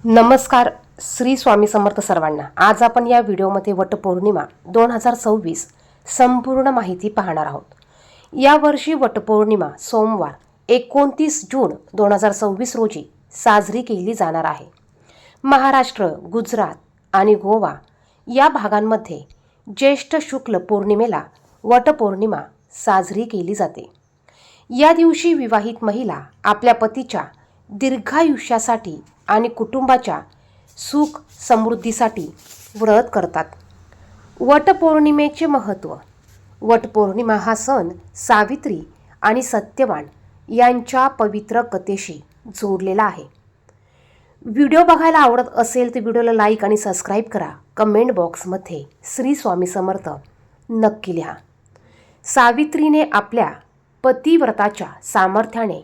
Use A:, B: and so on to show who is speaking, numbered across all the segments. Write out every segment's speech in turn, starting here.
A: नमस्कार. श्री स्वामी समर्थ सर्वांना. आज आपण या व्हिडिओमध्ये वटपौर्णिमा 2026 संपूर्ण माहिती पाहणार आहोत. यावर्षी वटपौर्णिमा सोमवार 29 जून 2026 रोजी साजरी केली जाणार आहे. महाराष्ट्र, गुजरात आणि गोवा या भागांमध्ये ज्येष्ठ शुक्ल पौर्णिमेला वटपौर्णिमा साजरी केली जाते. या दिवशी विवाहित महिला आपल्या पतीच्या दीर्घायुष्यासाठी आणि कुटुंबाच्या सुख समृद्धीसाठी व्रत करतात. वटपौर्णिमेचे महत्त्व. वटपौर्णिमा हा सण सावित्री आणि सत्यवान यांच्या पवित्र कथेशी जोडलेला आहे. व्हिडिओ बघायला आवडत असेल तर व्हिडिओला लाईक आणि सबस्क्राईब करा. कमेंट बॉक्समध्ये श्री स्वामी समर्थ नक्की लिहा. सावित्रीने आपल्या पतिव्रताच्या सामर्थ्याने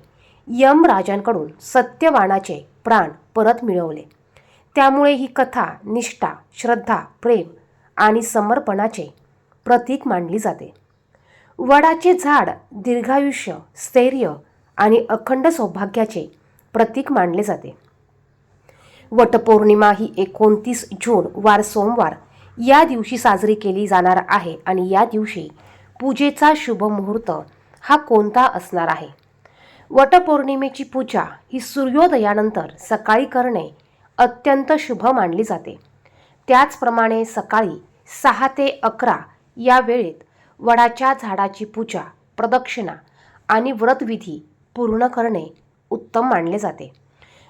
A: यमराजांकडून सत्यवानाचे प्राण परत मिळवले. त्यामुळे ही कथा निष्ठा, श्रद्धा, प्रेम आणि समर्पणाचे प्रतीक मानली जाते. वडाचे झाड दीर्घायुष्य, स्थैर्य आणि अखंड सौभाग्याचे प्रतीक मानले जाते. वटपौर्णिमा ही 29 जून वार सोमवार या दिवशी साजरी केली जाणार आहे. आणि या दिवशी पूजेचा शुभ मुहूर्त हा कोणता असणार आहे? वटपौर्णिमेची पूजा ही सूर्योदयानंतर सकाळी करणे अत्यंत शुभ मानली जाते. त्याचप्रमाणे सकाळी 6 ते 11 या वेळेत वडाच्या झाडाची पूजा, प्रदक्षिणा आणि व्रतविधी पूर्ण करणे उत्तम मानले जाते.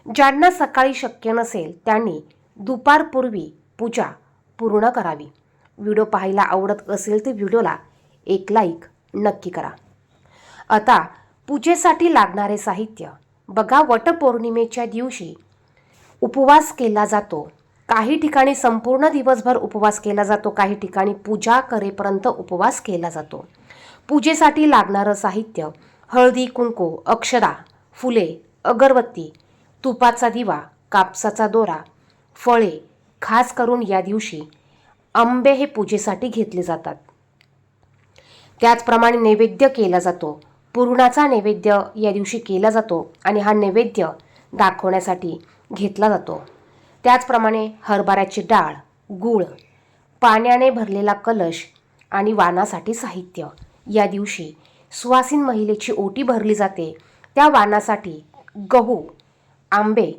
A: ज्यांना सकाळी शक्य नसेल त्यांनी दुपारपूर्वी पूजा पूर्ण करावी. व्हिडिओ पाहायला आवडत असेल तर व्हिडिओला एक लाईक नक्की करा. आता पूजेसाठी लागणारे साहित्य बघा. वटपौर्णिमेच्या दिवशी उपवास केला जातो. काही ठिकाणी संपूर्ण दिवसभर उपवास केला जातो, काही ठिकाणी पूजा करेपर्यंत उपवास केला जातो. पूजेसाठी लागणारं साहित्य: हळदी, कुंकू, अक्षदा, फुले, अगरबत्ती, तुपाचा दिवा, कापसाचा दोरा, फळे. खास करून या दिवशी आंबे हे पूजेसाठी घेतले जातात. त्याचप्रमाणे नैवेद्य केला जातो. पुरणाचा नैवेद्य या दिवशी केला जातो आणि हा नैवेद्य दाखवण्यासाठी घेतला जातो. त्याचप्रमाणे हरभऱ्याची डाळ, गूळ, पाण्याने भरलेला कलश आणि वाणासाठी साहित्य. या दिवशी सुवासिन महिलेची ओटी भरली जाते. त्या वाणासाठी गहू, आंबे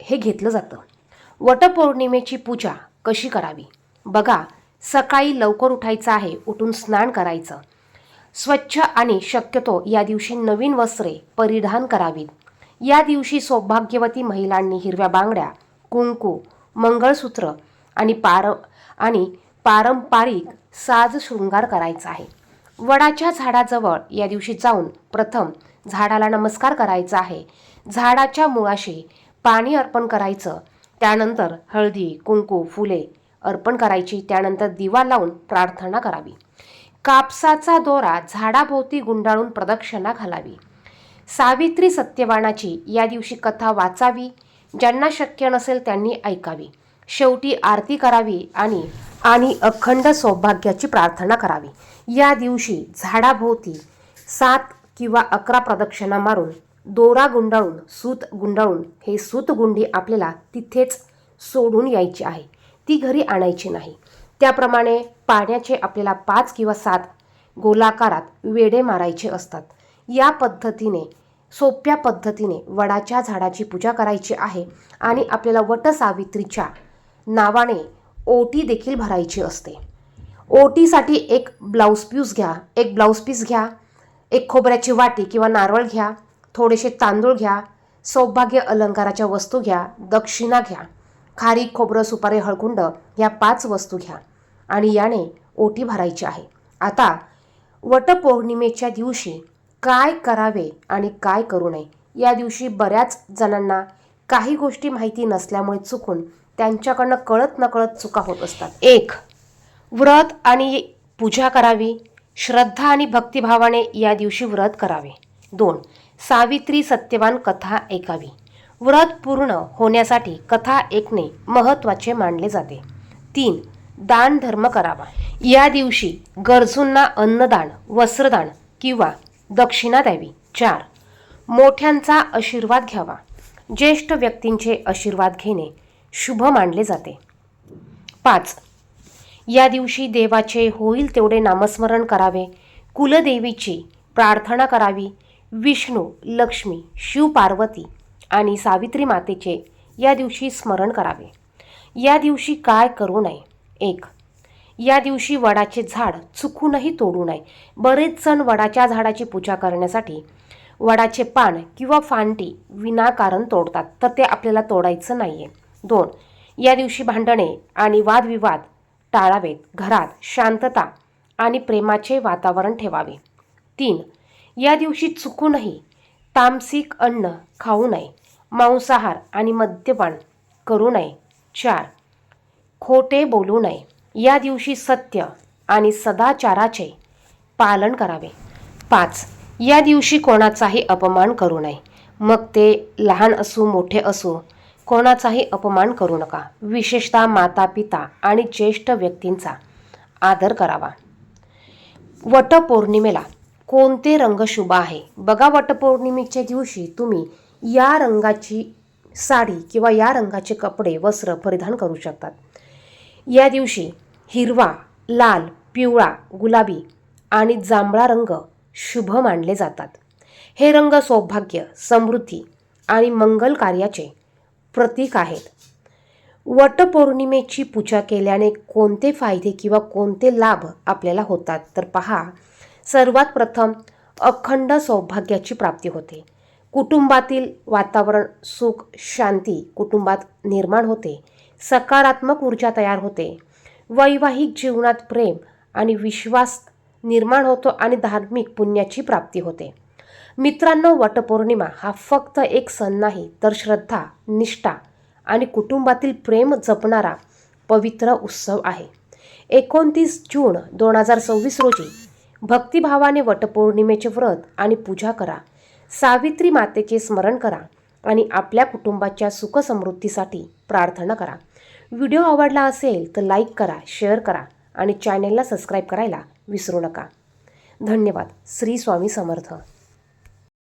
A: हे घेतलं जातं. वटपौर्णिमेची पूजा कशी करावी बघा. सकाळी लवकर उठायचं आहे. उठून स्नान करायचं. स्वच्छ आणि शक्यतो या दिवशी नवीन वस्त्रे परिधान करावीत. या दिवशी सौभाग्यवती महिलांनी हिरव्या बांगड्या, कुंकू, मंगळसूत्र आणि पारंपरिक साज शृंगार करायचा आहे. वडाच्या झाडाजवळ या दिवशी जाऊन प्रथम झाडाला नमस्कार करायचा आहे. झाडाच्या मुळाशी पाणी अर्पण करायचं. त्यानंतर हळदी, कुंकू, फुले अर्पण करायची. त्यानंतर दिवा लावून प्रार्थना करावी. कापसाचा दोरा झाडाभोवती गुंडाळून प्रदक्षिणा घालावी. सावित्री सत्यवानाची या दिवशी कथा वाचावी. ज्यांना शक्य नसेल त्यांनी ऐकावी. शेवटी आरती करावी आणि अखंड सौभाग्याची प्रार्थना करावी. या दिवशी झाडाभोवती 7 किंवा 11 प्रदक्षिणा मारून दोरा गुंडाळून, सूत गुंडाळून, हे सूतगुंडी आपल्याला तिथेच सोडून यायची आहे, ती घरी आणायची नाही. त्याप्रमाणे पाण्याचे आपल्याला 5 किंवा 7 गोलाकारात वेढे मारायचे असतात. या पद्धतीने, सोप्या पद्धतीने वडाच्या झाडाची पूजा करायची आहे. आणि आपल्याला वटसावित्रीच्या नावाने ओटी देखील भरायची असते. ओटीसाठी एक ब्लाऊज पीस घ्या, एक खोबऱ्याची वाटी किंवा नारळ घ्या, थोडेसे तांदूळ घ्या, सौभाग्य अलंकाराच्या वस्तू घ्या, दक्षिणा घ्या, खारीक, खोबरं, सुपारी, हळकुंड या 5 वस्तू घ्या आणि याने ओटी भरायची आहे. आता वटपौर्णिमेच्या दिवशी काय करावे आणि काय करू नये. या दिवशी बऱ्याच जणांना काही गोष्टी माहिती नसल्यामुळे चुकून त्यांच्याकडनं कळत नकळत चुका होत असतात. 1. व्रत आणि पूजा करावी. श्रद्धा आणि भक्तिभावाने या दिवशी व्रत करावे. 2. सावित्री सत्यवान कथा ऐकावी. व्रत पूर्ण होण्यासाठी कथा ऐकणे महत्त्वाचे मानले जाते. 3. दान धर्म करावा. या दिवशी गरजूंना अन्नदान, वस्त्रदान किंवा दक्षिणा द्यावी. 4. मोठ्यांचा आशीर्वाद घ्यावा. ज्येष्ठ व्यक्तींचे आशीर्वाद घेणे शुभ मानले जाते. 5. या दिवशी देवाचे होईल तेवढे नामस्मरण करावे. कुलदेवीची प्रार्थना करावी. विष्णू, लक्ष्मी, शिव पार्वती आणि सावित्री मातेचे या दिवशी स्मरण करावे. या दिवशी काय करू नये? 1. या दिवशी वडाचे झाड चुकूनही तोडू नये. बरेच जण वडाच्या झाडाची पूजा करण्यासाठी वडाचे पान किंवा फांदी विनाकारण तोडतात, तर ते आपल्याला तोडायचं नाहीये. 2. या दिवशी भांडणे आणि वादविवाद टाळावेत. घरात शांतता आणि प्रेमाचे वातावरण ठेवावे. 3. या दिवशी चुकूनही तामसिक अन्न खाऊ नये. मांसाहार आणि मद्यपान करू नये. 4. खोटे बोलू नये. या दिवशी सत्य आणि सदाचाराचे पालन करावे. 5. या दिवशी कोणाचाही अपमान करू नये. मग ते लहान असो मोठे असो, कोणाचाही अपमान करू नका. विशेषतः माता पिता आणि ज्येष्ठ व्यक्तींचा आदर करावा. वटपौर्णिमेला कोणते रंग शुभ आहे? बघा, वटपौर्णिमेच्या दिवशी तुम्ही या रंगाची साडी किंवा या रंगाचे कपडे वस्त्र परिधान करू शकतात. या दिवशी हिरवा, लाल, पिवळा, गुलाबी आणि जांभळा रंग शुभ मानले जातात. हे रंग सौभाग्य, समृद्धी आणि मंगल कार्याचे प्रतीक आहेत. वटपौर्णिमेची पूजा केल्याने कोणते फायदे किंवा कोणते लाभ आपल्याला होतात तर पहा. सर्वात प्रथम अखंड सौभाग्याची प्राप्ती होते. कुटुंबातील वातावरण सुख शांती कुटुंबात निर्माण होते. सकारात्मक ऊर्जा तयार होते. वैवाहिक जीवनात प्रेम आणि विश्वास निर्माण होतो आणि धार्मिक पुण्याची प्राप्ती होते. मित्रांनो, वटपौर्णिमा हा फक्त एक सण नाही, तर श्रद्धा, निष्ठा आणि कुटुंबातील प्रेम जपणारा पवित्र उत्सव आहे. 29 जून 2026 रोजी भक्तिभावाने वटपौर्णिमेचे व्रत आणि पूजा करा. सावित्री मातेचे स्मरण करा आणि आपल्या कुटुंबाच्या सुखसमृद्धीसाठी प्रार्थना करा. व्हिडिओ आवडला असेल तर लाईक करा, शेअर करा आणि चॅनेलला सबस्क्राईब करायला विसरू नका. धन्यवाद. श्री स्वामी समर्थ.